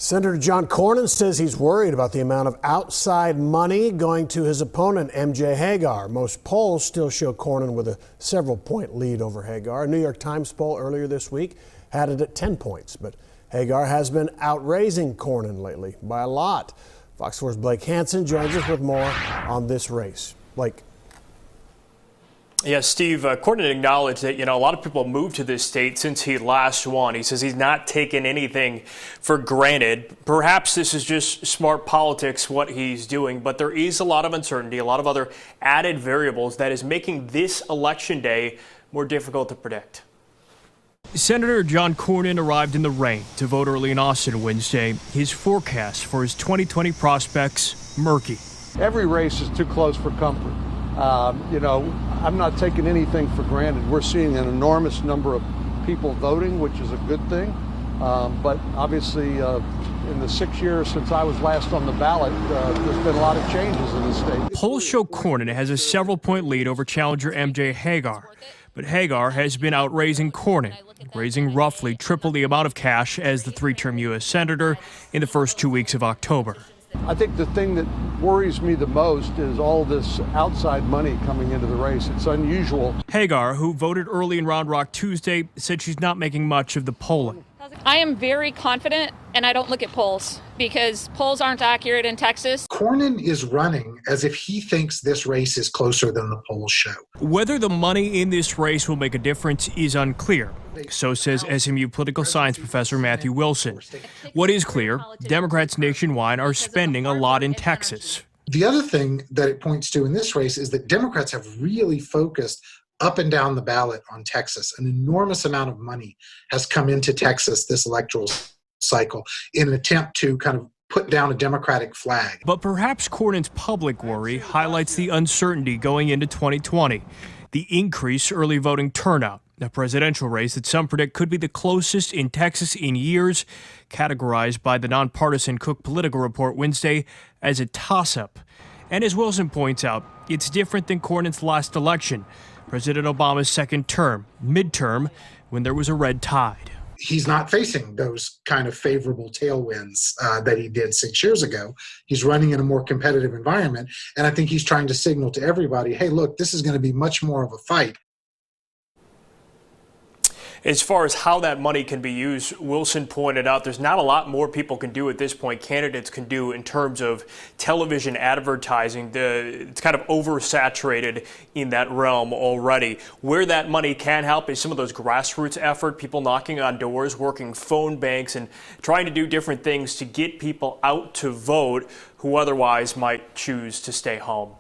Senator John Cornyn says he's worried about the amount of outside money going to his opponent, MJ Hegar. Most polls still show Cornyn with a several-point lead over Hegar. A New York Times poll earlier this week had it at 10 points, but Hegar has been outraising Cornyn lately by a lot. Fox 4's Blake Hansen joins us with more on this race. Blake. Yes, Steve, Cornyn acknowledged that, a lot of people moved to this state since he last won. He says he's not taken anything for granted. Perhaps this is just smart politics, what he's doing, but there is a lot of uncertainty, a lot of other added variables that is making this election day more difficult to predict. Senator John Cornyn arrived in the rain to vote early in Austin Wednesday. His forecast for his 2020 prospects, murky. Every race is too close for comfort. I'm not taking anything for granted. We're seeing an enormous number of people voting, which is a good thing. But obviously, in the 6 years since I was last on the ballot, there's been a lot of changes in the state. Polls show Cornyn has a several-point lead over challenger MJ Hegar. But Hegar has been outraising Cornyn, raising roughly triple the amount of cash as the three-term U.S. senator in the first 2 weeks of October. I think the thing that worries me the most is all this outside money coming into the race. It's unusual. Hegar, who voted early in Round Rock Tuesday, said she's not making much of the polling. I am very confident, and I don't look at polls because polls aren't accurate in Texas. Cornyn is running as if he thinks this race is closer than the polls show. Whether the money in this race will make a difference is unclear. So says SMU political science professor Matthew Wilson. What is clear, Democrats nationwide are spending a lot in Texas. The other thing that it points to in this race is that Democrats have really focused up and down the ballot on Texas. An enormous amount of money has come into Texas this electoral cycle in an attempt to kind of put down a Democratic flag. But perhaps Cornyn's public worry highlights the uncertainty going into 2020. The increased early voting turnout, a presidential race that some predict could be the closest in Texas in years, categorized by the nonpartisan Cook Political Report Wednesday as a toss-up. And as Wilson points out, it's different than Cornyn's last election, President Obama's second term, midterm, when there was a red tide. He's not facing those kind of favorable tailwinds that he did 6 years ago. He's running in a more competitive environment, and I think he's trying to signal to everybody, hey, look, this is going to be much more of a fight. As far as how that money can be used, Wilson pointed out there's not a lot more people can do at this point, candidates can do in terms of television advertising. It's kind of oversaturated in that realm already. Where that money can help is some of those grassroots effort, people knocking on doors, working phone banks, and trying to do different things to get people out to vote who otherwise might choose to stay home.